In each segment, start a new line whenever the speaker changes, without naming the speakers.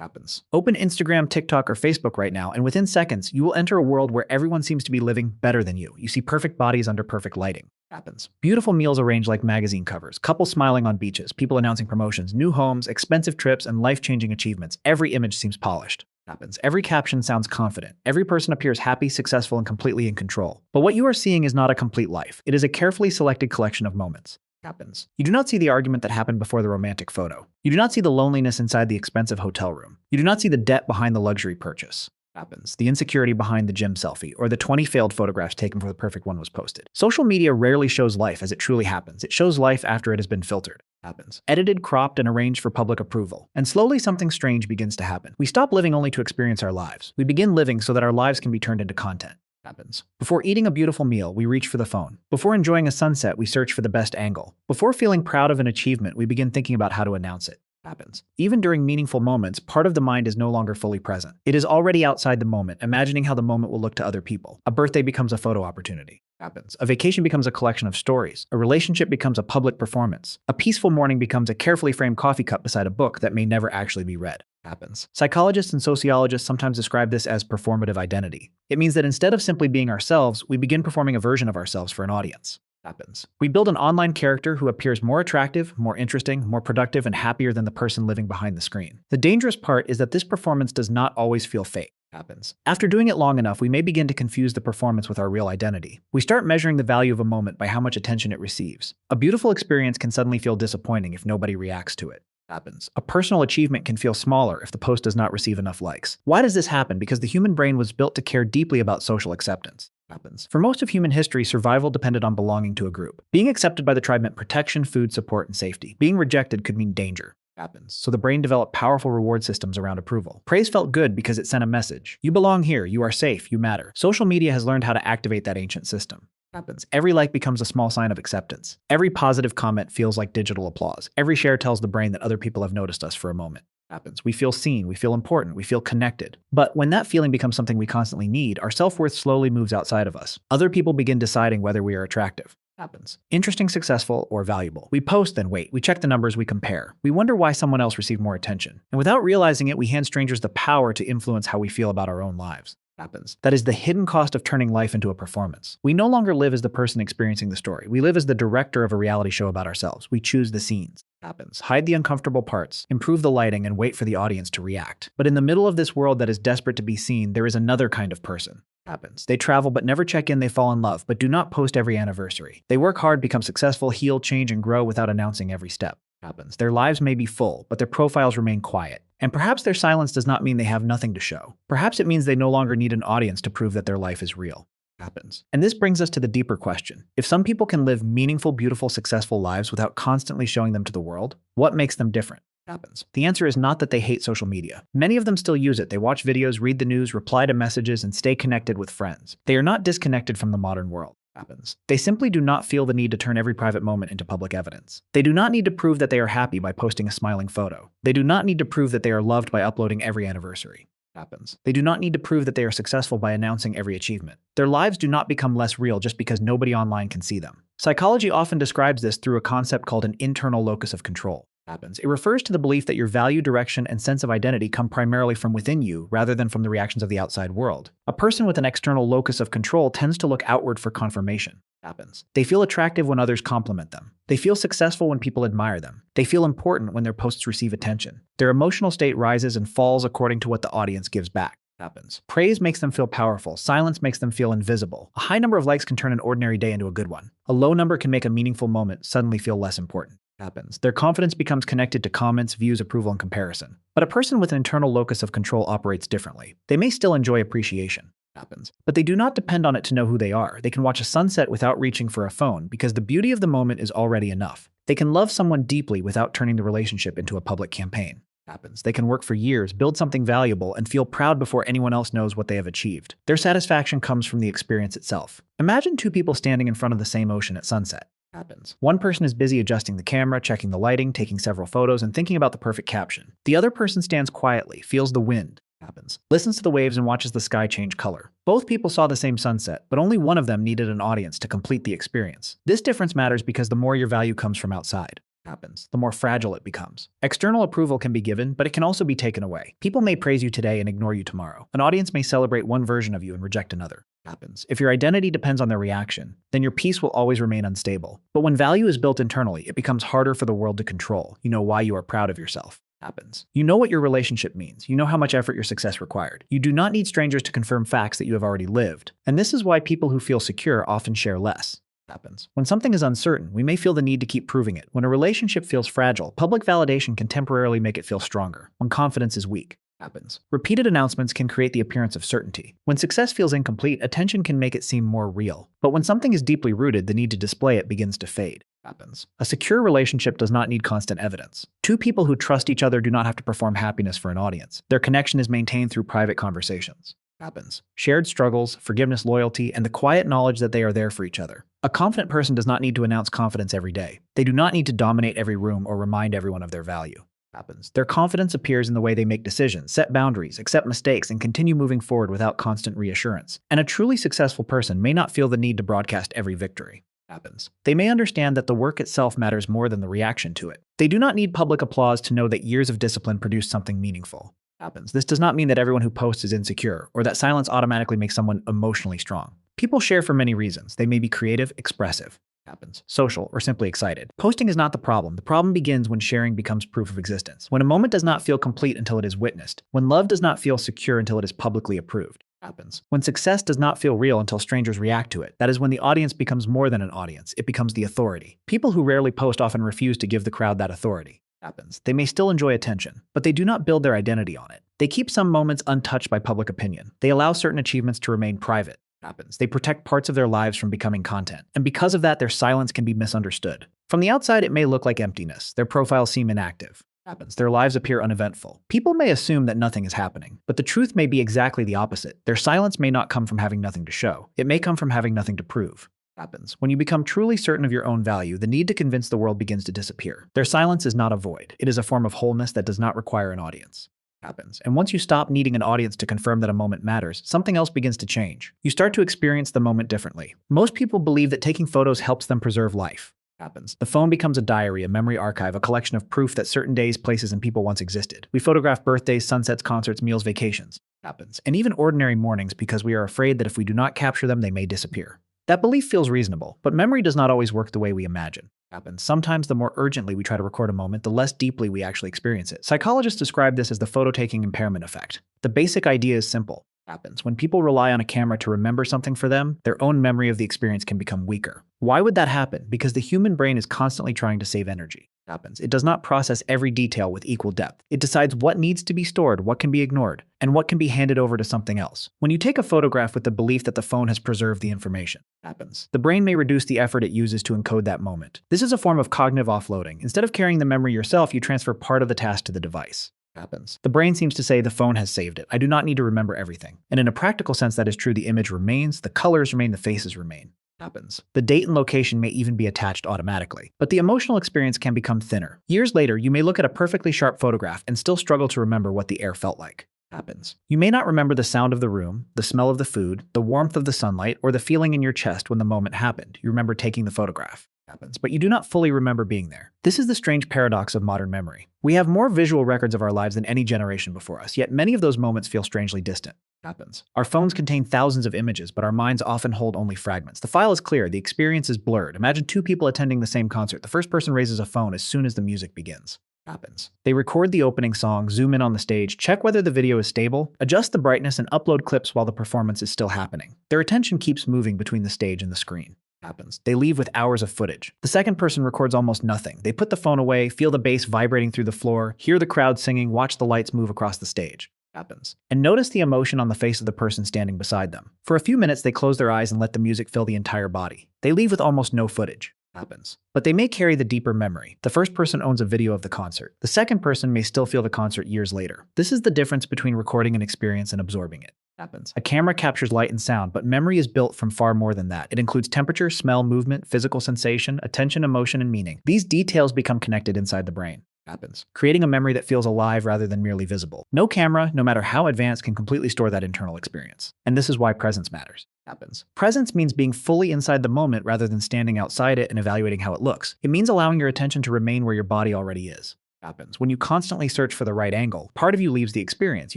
Happens. Open Instagram, TikTok, or Facebook right now, and within seconds, you will enter a world where everyone seems to be living better than you. You see perfect bodies under perfect lighting. Happens. Beautiful meals arranged like magazine covers, couples smiling on beaches, people announcing promotions, new homes, expensive trips, and life-changing achievements. Every image seems polished. Happens. Every caption sounds confident. Every person appears happy, successful, and completely in control. But what you are seeing is not a complete life. It is a carefully selected collection of moments. Happens. You do not see the argument that happened before the romantic photo. You do not see the loneliness inside the expensive hotel room. You do not see the debt behind the luxury purchase. Happens. The insecurity behind the gym selfie, or the 20 failed photographs taken before the perfect one was posted. Social media rarely shows life as it truly happens. It shows life after it has been filtered. Happens. Edited, cropped, and arranged for public approval. And slowly something strange begins to happen. We stop living only to experience our lives. We begin living so that our lives can be turned into content. Happens. Before eating a beautiful meal, we reach for the phone. Before enjoying a sunset, we search for the best angle. Before feeling proud of an achievement, we begin thinking about how to announce it. Happens. Even during meaningful moments, part of the mind is no longer fully present. It is already outside the moment, imagining how the moment will look to other people. A birthday becomes a photo opportunity. Happens. A vacation becomes a collection of stories. A relationship becomes a public performance. A peaceful morning becomes a carefully framed coffee cup beside a book that may never actually be read. Happens. Psychologists and sociologists sometimes describe this as performative identity. It means that instead of simply being ourselves, we begin performing a version of ourselves for an audience. Happens. We build an online character who appears more attractive, more interesting, more productive, and happier than the person living behind the screen. The dangerous part is that this performance does not always feel fake. Happens. After doing it long enough, we may begin to confuse the performance with our real identity. We start measuring the value of a moment by how much attention it receives. A beautiful experience can suddenly feel disappointing if nobody reacts to it. Happens. A personal achievement can feel smaller if the post does not receive enough likes. Why does this happen? Because the human brain was built to care deeply about social acceptance. Happens. For most of human history, survival depended on belonging to a group. Being accepted by the tribe meant protection, food, support, and safety. Being rejected could mean danger. Happens. So the brain developed powerful reward systems around approval. Praise felt good because it sent a message. You belong here, you are safe, you matter. Social media has learned how to activate that ancient system. Happens. Every like becomes a small sign of acceptance. Every positive comment feels like digital applause. Every share tells the brain that other people have noticed us for a moment. Happens. We feel seen, we feel important, we feel connected. But when that feeling becomes something we constantly need, our self-worth slowly moves outside of us. Other people begin deciding whether we are attractive. Happens. Interesting, successful, or valuable. We post, then wait. We check the numbers, we compare. We wonder why someone else received more attention. And without realizing it, we hand strangers the power to influence how we feel about our own lives. Happens. That is the hidden cost of turning life into a performance. We no longer live as the person experiencing the story. We live as the director of a reality show about ourselves. We choose the scenes. Happens. Hide the uncomfortable parts, improve the lighting, and wait for the audience to react. But in the middle of this world that is desperate to be seen, there is another kind of person. Happens. They travel but never check in, they fall in love, but do not post every anniversary. They work hard, become successful, heal, change, and grow without announcing every step. Happens. Their lives may be full, but their profiles remain quiet. And perhaps their silence does not mean they have nothing to show. Perhaps it means they no longer need an audience to prove that their life is real. Happens. And this brings us to the deeper question. If some people can live meaningful, beautiful, successful lives without constantly showing them to the world, what makes them different? Happens. The answer is not that they hate social media. Many of them still use it. They watch videos, read the news, reply to messages, and stay connected with friends. They are not disconnected from the modern world. Happens. They simply do not feel the need to turn every private moment into public evidence. They do not need to prove that they are happy by posting a smiling photo. They do not need to prove that they are loved by uploading every anniversary. Happens. They do not need to prove that they are successful by announcing every achievement. Their lives do not become less real just because nobody online can see them. Psychology often describes this through a concept called an internal locus of control. Happens. It refers to the belief that your value, direction, and sense of identity come primarily from within you rather than from the reactions of the outside world. A person with an external locus of control tends to look outward for confirmation. Happens. They feel attractive when others compliment them. They feel successful when people admire them. They feel important when their posts receive attention. Their emotional state rises and falls according to what the audience gives back. Happens. Praise makes them feel powerful. Silence makes them feel invisible. A high number of likes can turn an ordinary day into a good one. A low number can make a meaningful moment suddenly feel less important. Happens. Their confidence becomes connected to comments, views, approval, and comparison. But a person with an internal locus of control operates differently. They may still enjoy appreciation. Happens. But they do not depend on it to know who they are. They can watch a sunset without reaching for a phone because the beauty of the moment is already enough. They can love someone deeply without turning the relationship into a public campaign. Happens. They can work for years, build something valuable, and feel proud before anyone else knows what they have achieved. Their satisfaction comes from the experience itself. Imagine two people standing in front of the same ocean at sunset. Happens. One person is busy adjusting the camera, checking the lighting, taking several photos, and thinking about the perfect caption. The other person stands quietly, feels the wind. Happens. Listens to the waves and watches the sky change color. Both people saw the same sunset, but only one of them needed an audience to complete the experience. This difference matters because the more your value comes from outside. happens, the more fragile it becomes. External approval can be given, but it can also be taken away. People may praise you today and ignore you tomorrow. An audience may celebrate one version of you and reject another. Happens. If your identity depends on their reaction, then your peace will always remain unstable. But when value is built internally, it becomes harder for the world to control. You know why you are proud of yourself. Happens. You know what your relationship means. You know how much effort your success required. You do not need strangers to confirm facts that you have already lived. And this is why people who feel secure often share less. Happens. When something is uncertain, we may feel the need to keep proving it. When a relationship feels fragile, public validation can temporarily make it feel stronger. When confidence is weak, happens. Repeated announcements can create the appearance of certainty. When success feels incomplete, attention can make it seem more real. But when something is deeply rooted, the need to display it begins to fade. Happens. A secure relationship does not need constant evidence. Two people who trust each other do not have to perform happiness for an audience. Their connection is maintained through private conversations. Happens. Shared struggles, forgiveness, loyalty, and the quiet knowledge that they are there for each other. A confident person does not need to announce confidence every day. They do not need to dominate every room or remind everyone of their value. Happens. Their confidence appears in the way they make decisions, set boundaries, accept mistakes, and continue moving forward without constant reassurance. And a truly successful person may not feel the need to broadcast every victory. Happens. They may understand that the work itself matters more than the reaction to it. They do not need public applause to know that years of discipline produce something meaningful. Happens. This does not mean that everyone who posts is insecure, or that silence automatically makes someone emotionally strong. People share for many reasons. They may be creative, expressive, happens, social, or simply excited. Posting is not the problem. The problem begins when sharing becomes proof of existence. When a moment does not feel complete until it is witnessed. When love does not feel secure until it is publicly approved. Happens. When success does not feel real until strangers react to it. That is when the audience becomes more than an audience. It becomes the authority. People who rarely post often refuse to give the crowd that authority. Happens. They may still enjoy attention, but they do not build their identity on it. They keep some moments untouched by public opinion. They allow certain achievements to remain private. Happens. They protect parts of their lives from becoming content. And because of that, their silence can be misunderstood. From the outside, it may look like emptiness. Their profiles seem inactive. Happens. Their lives appear uneventful. People may assume that nothing is happening, but the truth may be exactly the opposite. Their silence may not come from having nothing to show. It may come from having nothing to prove. Happens. When you become truly certain of your own value, the need to convince the world begins to disappear. Their silence is not a void. It is a form of wholeness that does not require an audience. Happens. And once you stop needing an audience to confirm that a moment matters, something else begins to change. You start to experience the moment differently. Most people believe that taking photos helps them preserve life. Happens. The phone becomes a diary, a memory archive, a collection of proof that certain days, places, and people once existed. We photograph birthdays, sunsets, concerts, meals, vacations. Happens. And even ordinary mornings because we are afraid that if we do not capture them, they may disappear. That belief feels reasonable, but memory does not always work the way we imagine. Happens. Sometimes the more urgently we try to record a moment, the less deeply we actually experience it. Psychologists describe this as the photo-taking impairment effect. The basic idea is simple. Happens. When people rely on a camera to remember something for them, their own memory of the experience can become weaker. Why would that happen? Because the human brain is constantly trying to save energy. Happens. It does not process every detail with equal depth. It decides what needs to be stored, what can be ignored, and what can be handed over to something else. When you take a photograph with the belief that the phone has preserved the information, happens. The brain may reduce the effort it uses to encode that moment. This is a form of cognitive offloading. Instead of carrying the memory yourself, you transfer part of the task to the device. Happens. The brain seems to say the phone has saved it. I do not need to remember everything. And in a practical sense, that is true. The image remains, the colors remain, the faces remain. Happens. The date and location may even be attached automatically. But the emotional experience can become thinner. Years later, you may look at a perfectly sharp photograph and still struggle to remember what the air felt like. Happens. You may not remember the sound of the room, the smell of the food, the warmth of the sunlight, or the feeling in your chest when the moment happened. You remember taking the photograph. Happens, but you do not fully remember being there. This is the strange paradox of modern memory. We have more visual records of our lives than any generation before us, yet many of those moments feel strangely distant. Happens. Our phones contain thousands of images, but our minds often hold only fragments. The file is clear, the experience is blurred. Imagine two people attending the same concert. The first person raises a phone as soon as the music begins. Happens. They record the opening song, zoom in on the stage, check whether the video is stable, adjust the brightness, and upload clips while the performance is still happening. Their attention keeps moving between the stage and the screen. Happens. They leave with hours of footage. The second person records almost nothing. They put the phone away, feel the bass vibrating through the floor, hear the crowd singing, watch the lights move across the stage. Happens. And notice the emotion on the face of the person standing beside them. For a few minutes, they close their eyes and let the music fill the entire body. They leave with almost no footage. Happens. But they may carry the deeper memory. The first person owns a video of the concert. The second person may still feel the concert years later. This is the difference between recording an experience and absorbing it. Happens. A camera captures light and sound, but memory is built from far more than that. It includes temperature, smell, movement, physical sensation, attention, emotion, and meaning. These details become connected inside the brain. Happens, creating a memory that feels alive rather than merely visible. No camera, no matter how advanced, can completely store that internal experience. And this is why presence matters. Happens. Presence means being fully inside the moment rather than standing outside it and evaluating how it looks. It means allowing your attention to remain where your body already is. Happens. When you constantly search for the right angle, part of you leaves the experience.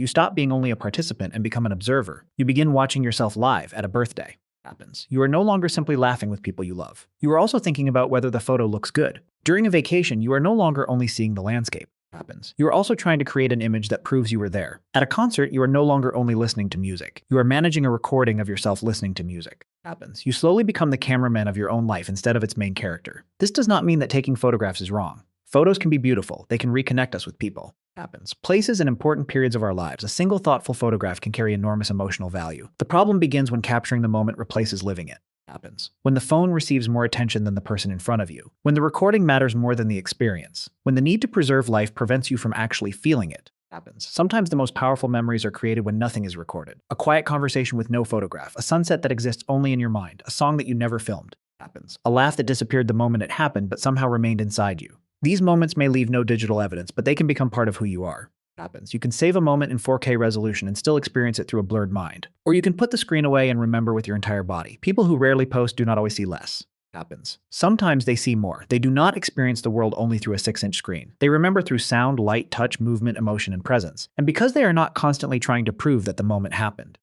You stop being only a participant and become an observer. You begin watching yourself live at a birthday. Happens. You are no longer simply laughing with people you love. You are also thinking about whether the photo looks good. During a vacation, you are no longer only seeing the landscape. Happens. You are also trying to create an image that proves you were there. At a concert, you are no longer only listening to music. You are managing a recording of yourself listening to music. Happens. You slowly become the cameraman of your own life instead of its main character. This does not mean that taking photographs is wrong. Photos can be beautiful. They can reconnect us with people. Happens. Places and important periods of our lives. A single thoughtful photograph can carry enormous emotional value. The problem begins when capturing the moment replaces living it. Happens. When the phone receives more attention than the person in front of you. When the recording matters more than the experience. When the need to preserve life prevents you from actually feeling it. Happens. Sometimes the most powerful memories are created when nothing is recorded. A quiet conversation with no photograph. A sunset that exists only in your mind. A song that you never filmed. Happens. A laugh that disappeared the moment it happened but somehow remained inside you. These moments may leave no digital evidence, but they can become part of who you are. Happens. You can save a moment in 4K resolution and still experience it through a blurred mind. Or you can put the screen away and remember with your entire body. People who rarely post do not always see less. Happens. Sometimes they see more. They do not experience the world only through a 6-inch screen. They remember through sound, light, touch, movement, emotion, and presence. And because they are not constantly trying to prove that the moment happened,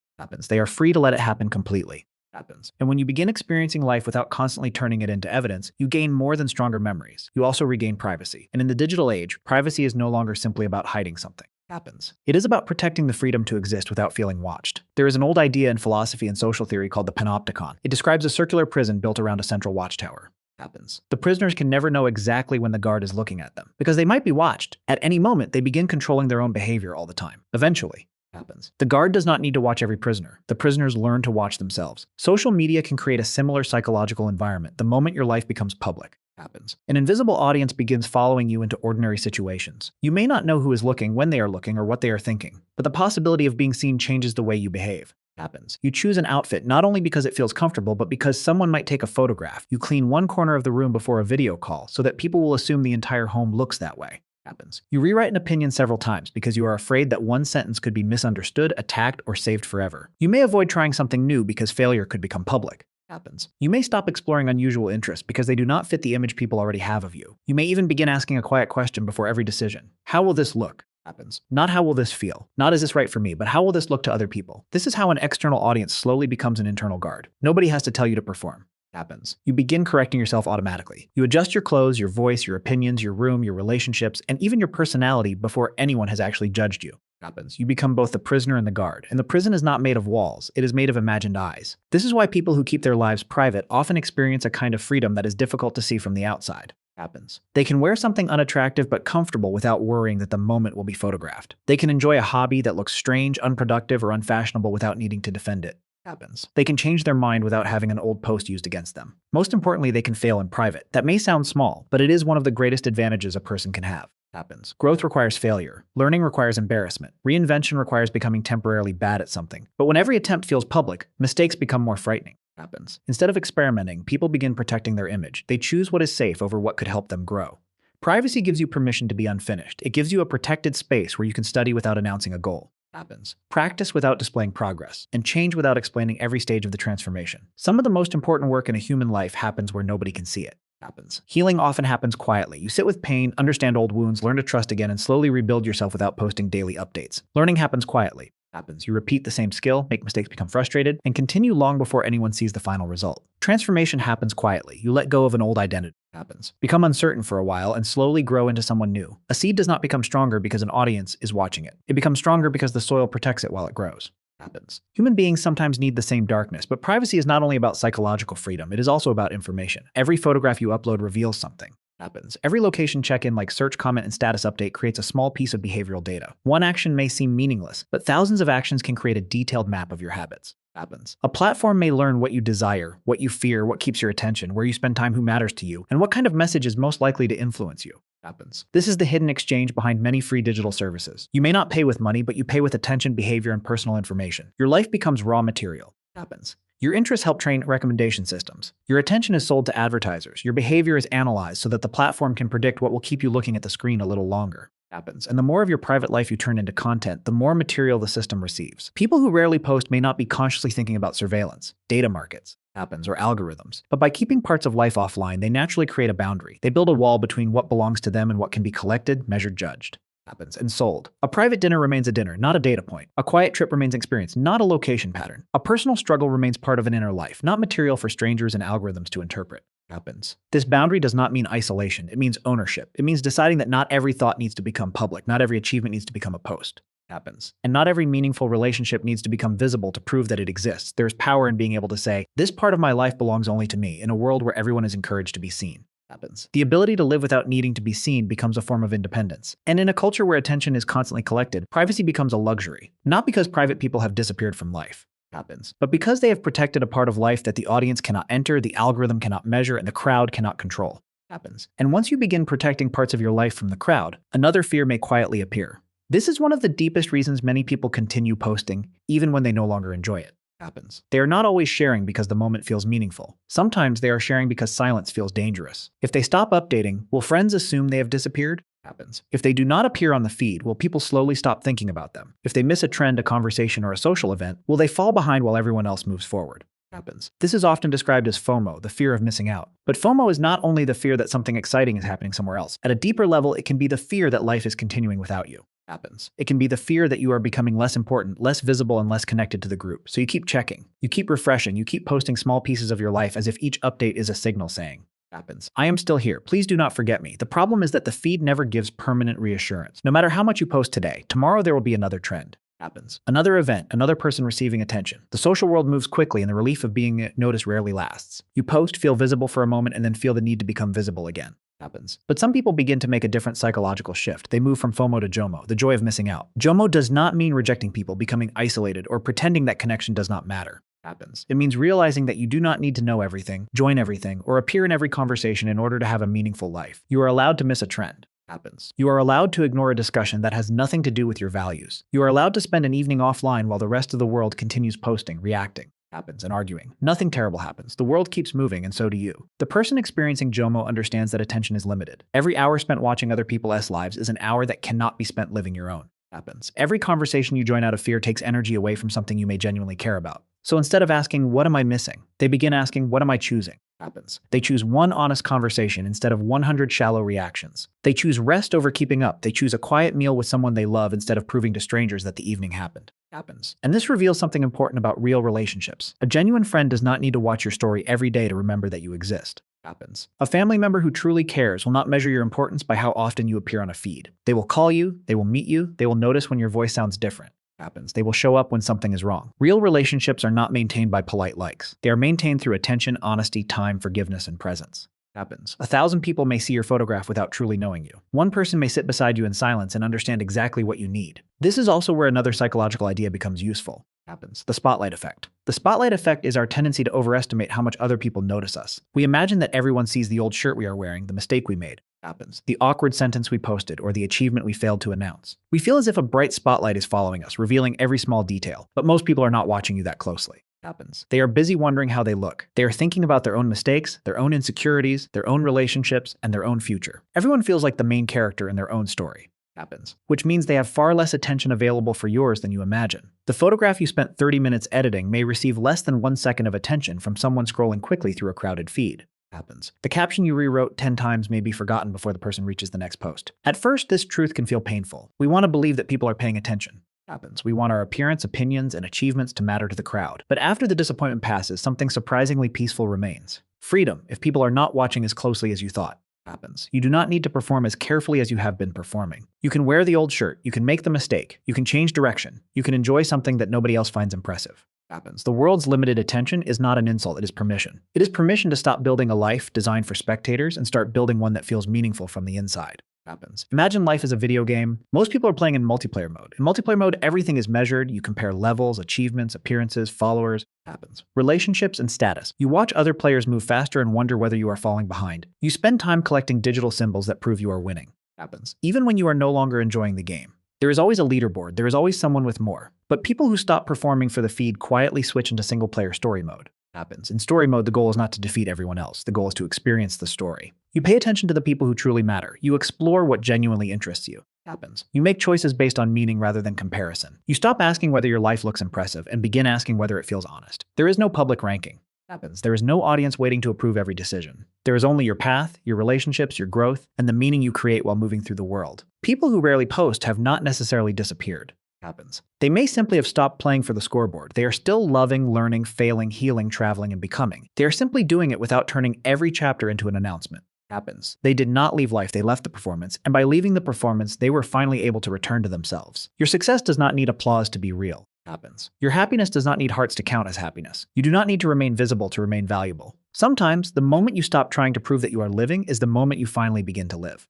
they are free to let it happen completely. Happens. And when you begin experiencing life without constantly turning it into evidence, you gain more than stronger memories. You also regain privacy. And in the digital age, privacy is no longer simply about hiding something. Happens. It is about protecting the freedom to exist without feeling watched. There is an old idea in philosophy and social theory called the panopticon. It describes a circular prison built around a central watchtower. Happens. The prisoners can never know exactly when the guard is looking at them, because they might be watched. At any moment, they begin controlling their own behavior all the time. Eventually, happens. The guard does not need to watch every prisoner. The prisoners learn to watch themselves. Social media can create a similar psychological environment the moment your life becomes public. Happens. An invisible audience begins following you into ordinary situations. You may not know who is looking, when they are looking, or what they are thinking, but the possibility of being seen changes the way you behave. Happens. You choose an outfit not only because it feels comfortable, but because someone might take a photograph. You clean one corner of the room before a video call so that people will assume the entire home looks that way. Happens. You rewrite an opinion several times because you are afraid that one sentence could be misunderstood, attacked, or saved forever. You may avoid trying something new because failure could become public. Happens. You may stop exploring unusual interests because they do not fit the image people already have of you. You may even begin asking a quiet question before every decision. How will this look? Happens. Not how will this feel? Not is this right for me, but how will this look to other people? This is how an external audience slowly becomes an internal guard. Nobody has to tell you to perform. Happens. You begin correcting yourself automatically. You adjust your clothes, your voice, your opinions, your room, your relationships, and even your personality before anyone has actually judged you. Happens. You become both the prisoner and the guard. And the prison is not made of walls. It is made of imagined eyes. This is why people who keep their lives private often experience a kind of freedom that is difficult to see from the outside. Happens. They can wear something unattractive but comfortable without worrying that the moment will be photographed. They can enjoy a hobby that looks strange, unproductive, or unfashionable without needing to defend it. Happens. They can change their mind without having an old post used against them. Most importantly, they can fail in private. That may sound small, but it is one of the greatest advantages a person can have. Happens. Growth requires failure. Learning requires embarrassment. Reinvention requires becoming temporarily bad at something. But when every attempt feels public, mistakes become more frightening. Happens. Instead of experimenting, people begin protecting their image. They choose what is safe over what could help them grow. Privacy gives you permission to be unfinished. It gives you a protected space where you can study without announcing a goal. Happens. Practice without displaying progress, and change without explaining every stage of the transformation. Some of the most important work in a human life happens where nobody can see it. Happens. Healing often happens quietly. You sit with pain, understand old wounds, learn to trust again, and slowly rebuild yourself without posting daily updates. Learning happens quietly. Happens. You repeat the same skill, make mistakes, become frustrated, and continue long before anyone sees the final result. Transformation happens quietly. You let go of an old identity. Happens. Become uncertain for a while and slowly grow into someone new. A seed does not become stronger because an audience is watching it. It becomes stronger because the soil protects it while it grows. Happens. Human beings sometimes need the same darkness, but privacy is not only about psychological freedom, it is also about information. Every photograph you upload reveals something. Happens. Every location check-in like search, comment, and status update creates a small piece of behavioral data. One action may seem meaningless, but thousands of actions can create a detailed map of your habits. Happens. A platform may learn what you desire, what you fear, what keeps your attention, where you spend time, who matters to you, and what kind of message is most likely to influence you. Happens. This is the hidden exchange behind many free digital services. You may not pay with money, but you pay with attention, behavior, and personal information. Your life becomes raw material. Happens. Your interests help train recommendation systems. Your attention is sold to advertisers. Your behavior is analyzed so that the platform can predict what will keep you looking at the screen a little longer. Happens. And the more of your private life you turn into content, the more material the system receives. People who rarely post may not be consciously thinking about surveillance, data markets, happens, or algorithms. But by keeping parts of life offline, they naturally create a boundary. They build a wall between what belongs to them and what can be collected, measured, judged. Happens, and sold. A private dinner remains a dinner, not a data point. A quiet trip remains experience, not a location pattern. A personal struggle remains part of an inner life, not material for strangers and algorithms to interpret. Happens. This boundary does not mean isolation. It means ownership. It means deciding that not every thought needs to become public. Not every achievement needs to become a post. Happens. And not every meaningful relationship needs to become visible to prove that it exists. There's power in being able to say, this part of my life belongs only to me, in a world where everyone is encouraged to be seen. Happens. The ability to live without needing to be seen becomes a form of independence. And in a culture where attention is constantly collected, privacy becomes a luxury. Not because private people have disappeared from life. Happens. But because they have protected a part of life that the audience cannot enter, the algorithm cannot measure, and the crowd cannot control. Happens. And once you begin protecting parts of your life from the crowd, another fear may quietly appear. This is one of the deepest reasons many people continue posting, even when they no longer enjoy it. Happens. They are not always sharing because the moment feels meaningful. Sometimes they are sharing because silence feels dangerous. If they stop updating, will friends assume they have disappeared? Happens. If they do not appear on the feed, will people slowly stop thinking about them? If they miss a trend, a conversation, or a social event, will they fall behind while everyone else moves forward? Happens. This is often described as FOMO, the fear of missing out. But FOMO is not only the fear that something exciting is happening somewhere else. At a deeper level, it can be the fear that life is continuing without you. Happens. It can be the fear that you are becoming less important, less visible, and less connected to the group. So you keep checking, you keep refreshing, you keep posting small pieces of your life as if each update is a signal saying, happens. I am still here. Please do not forget me. The problem is that the feed never gives permanent reassurance. No matter how much you post today, tomorrow there will be another trend. Happens. Another event, another person receiving attention. The social world moves quickly and the relief of being noticed rarely lasts. You post, feel visible for a moment, and then feel the need to become visible again. Happens. But some people begin to make a different psychological shift. They move from FOMO to JOMO, the joy of missing out. JOMO does not mean rejecting people, becoming isolated, or pretending that connection does not matter. Happens. It means realizing that you do not need to know everything, join everything, or appear in every conversation in order to have a meaningful life. You are allowed to miss a trend. Happens. You are allowed to ignore a discussion that has nothing to do with your values. You are allowed to spend an evening offline while the rest of the world continues posting, reacting. Happens, and arguing. Nothing terrible happens. The world keeps moving, and so do you. The person experiencing JOMO understands that attention is limited. Every hour spent watching other people's lives is an hour that cannot be spent living your own. Happens. Every conversation you join out of fear takes energy away from something you may genuinely care about. So instead of asking, what am I missing? They begin asking, what am I choosing? Happens. They choose one honest conversation instead of 100 shallow reactions. They choose rest over keeping up. They choose a quiet meal with someone they love instead of proving to strangers that the evening happened. Happens. And this reveals something important about real relationships. A genuine friend does not need to watch your story every day to remember that you exist. Happens. A family member who truly cares will not measure your importance by how often you appear on a feed. They will call you, they will meet you, they will notice when your voice sounds different. Happens. They will show up when something is wrong. Real relationships are not maintained by polite likes. They are maintained through attention, honesty, time, forgiveness, and presence. Happens. 1,000 people may see your photograph without truly knowing you. One person may sit beside you in silence and understand exactly what you need. This is also where another psychological idea becomes useful. Happens. The spotlight effect. The spotlight effect is our tendency to overestimate how much other people notice us. We imagine that everyone sees the old shirt we are wearing, the mistake we made. Happens. The awkward sentence we posted, or the achievement we failed to announce. We feel as if a bright spotlight is following us, revealing every small detail, but most people are not watching you that closely. Happens. They are busy wondering how they look. They are thinking about their own mistakes, their own insecurities, their own relationships, and their own future. Everyone feels like the main character in their own story. Happens. Which means they have far less attention available for yours than you imagine. The photograph you spent 30 minutes editing may receive less than 1 second of attention from someone scrolling quickly through a crowded feed. Happens. The caption you rewrote 10 times may be forgotten before the person reaches the next post. At first, this truth can feel painful. We want to believe that people are paying attention. Happens. We want our appearance, opinions, and achievements to matter to the crowd. But after the disappointment passes, something surprisingly peaceful remains. Freedom, if people are not watching as closely as you thought. Happens. You do not need to perform as carefully as you have been performing. You can wear the old shirt, you can make the mistake, you can change direction, you can enjoy something that nobody else finds impressive. Happens. The world's limited attention is not an insult, it is permission. It is permission to stop building a life designed for spectators and start building one that feels meaningful from the inside. Happens. Imagine life as a video game. Most people are playing in multiplayer mode. In multiplayer mode, everything is measured. You compare levels, achievements, appearances, followers. Happens. Relationships and status. You watch other players move faster and wonder whether you are falling behind. You spend time collecting digital symbols that prove you are winning. Happens. Even when you are no longer enjoying the game. There is always a leaderboard. There is always someone with more. But people who stop performing for the feed quietly switch into single-player story mode. Happens. In story mode, the goal is not to defeat everyone else. The goal is to experience the story. You pay attention to the people who truly matter. You explore what genuinely interests you. Happens. You make choices based on meaning rather than comparison. You stop asking whether your life looks impressive and begin asking whether it feels honest. There is no public ranking. Happens. There is no audience waiting to approve every decision. There is only your path, your relationships, your growth, and the meaning you create while moving through the world. People who rarely post have not necessarily disappeared. Happens. They may simply have stopped playing for the scoreboard. They are still loving, learning, failing, healing, traveling, and becoming. They are simply doing it without turning every chapter into an announcement. Happens. They did not leave life, they left the performance, and by leaving the performance, they were finally able to return to themselves. Your success does not need applause to be real. Happens. Your happiness does not need hearts to count as happiness. You do not need to remain visible to remain valuable. Sometimes, the moment you stop trying to prove that you are living is the moment you finally begin to live.